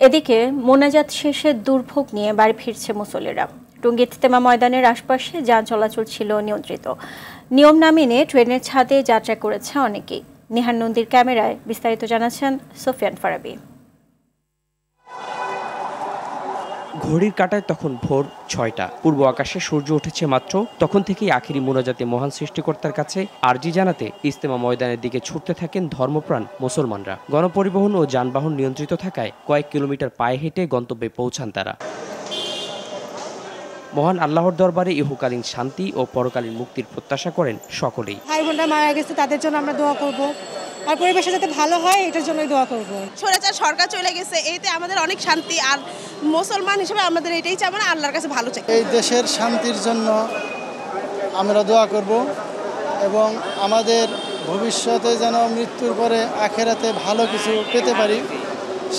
এদিকে মোনাজাত শেষে দুর্ভোগ নিয়ে বাড়ি ফিরছে মুসল্লিরা। টঙ্গী ইজতেমা ময়দানের আশপাশে যান চলাচল ছিল নিয়ন্ত্রিত। নিয়ম না মেনে ট্রেনের ছাদে যাত্রা করেছে অনেকেই। নিহার নন্দীর ক্যামেরায় বিস্তারিত জানাচ্ছেন সোফিয়ান ফারাবি। ঘড়ির কাঁটায় তখন ভোর ৬টা। পূর্ব আকাশে সূর্য উঠেছে মাত্র। তখন থেকেই আখিরি মোনাজাতে মহান সৃষ্টিকর্তার কাছে আরজি জানাতে ইজতেমা ময়দানের দিকে ছুটতে থাকেন ধর্মপ্রাণ মুসলমানরা। গণপরিবহন ও যানবাহন নিয়ন্ত্রিত থাকায় কয়েক কিলোমিটার পায়ে হেঁটে গন্তব্যে পৌঁছান তারা। মহান আল্লাহর দরবারে ইহকালীন শান্তি ও পরকালীন মুক্তির প্রত্যাশা করেন সকলেই। ভাই বোনরা মারা গেছে, তাদের জন্য আমরা দোয়া করব, আর পরিবেশে যাতে ভালো হয় এটার জন্যই দোয়া করব। স্বৈরাচার সরকার চলে গেছে, এইতে আমাদের অনেক শান্তি, আর মুসলমান হিসেবে আমাদের এটাই চাই, মানে আল্লাহর কাছে ভালো চাই। এই দেশের শান্তির জন্য আমরা দোয়া করব এবং আমাদের ভবিষ্যতে যেন মৃত্যুর পরে আখেরাতে ভালো কিছু পেতে পারি,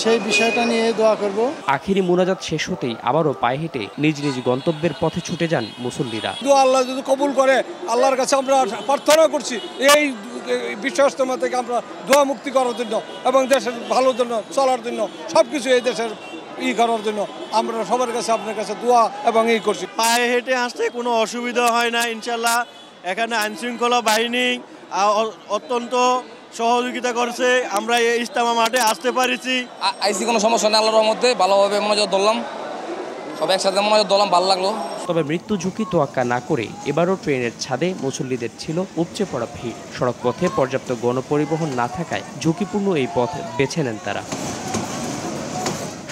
সেই বিষয়টা নিয়ে দোয়া করব। আখিরি মোনাজাত শেষ হতেই আবারও পায়ে হেঁটে নিজ নিজ গন্তব্যের পথে ছুটে যান মুসল্লিরা। দোয়া আল্লাহ যদি কবুল করে, আল্লাহর কাছে আমরা প্রার্থনা করছি এই বিশ্বাস্তমা থেকে আমরা দোয়া মুক্তি করার জন্য এবং দেশের ভালোর জন্য চলার জন্য, সবকিছু এই দেশের করার জন্য আমরা সবার কাছে আপনার কাছে দোয়া এবং করছি। পায়ে হেঁটে আসতে কোনো অসুবিধা হয় না ইনশাল্লাহ। এখানে আইনশৃঙ্খলা বাহিনী অত্যন্ত সহযোগিতা করছে, আমরা এই ইজতেমা মাঠে আসতে পারিছি। আইসি কোনো সমস্যা নেই, আল্লাহর রহমতে ভালোভাবে মনোযোগ ধরলাম, সব একসাথে মনোযোগ ধরলাম, ভালো লাগলো। তবে মৃত্যু ঝুঁকি তোয়াক্কা না করে এবারও ট্রেনের ছাদে মুসল্লিদের ছিল উপচে পড়া ভিড়। সড়ক পথে পর্যাপ্ত গণপরিবহন না থাকায় ঝুঁকিপূর্ণ এই পথ বেছে নেন তারা।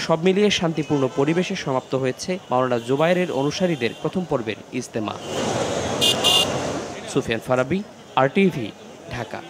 সব মিলিয়ে শান্তিপূর্ণ পরিবেশে সমাপ্ত হয়েছে মাওলানা জুবায়েরের অনুসারীদের প্রথম পর্বের ইজতেমা। সুফিয়ান ফারাবি, RTV, ঢাকা।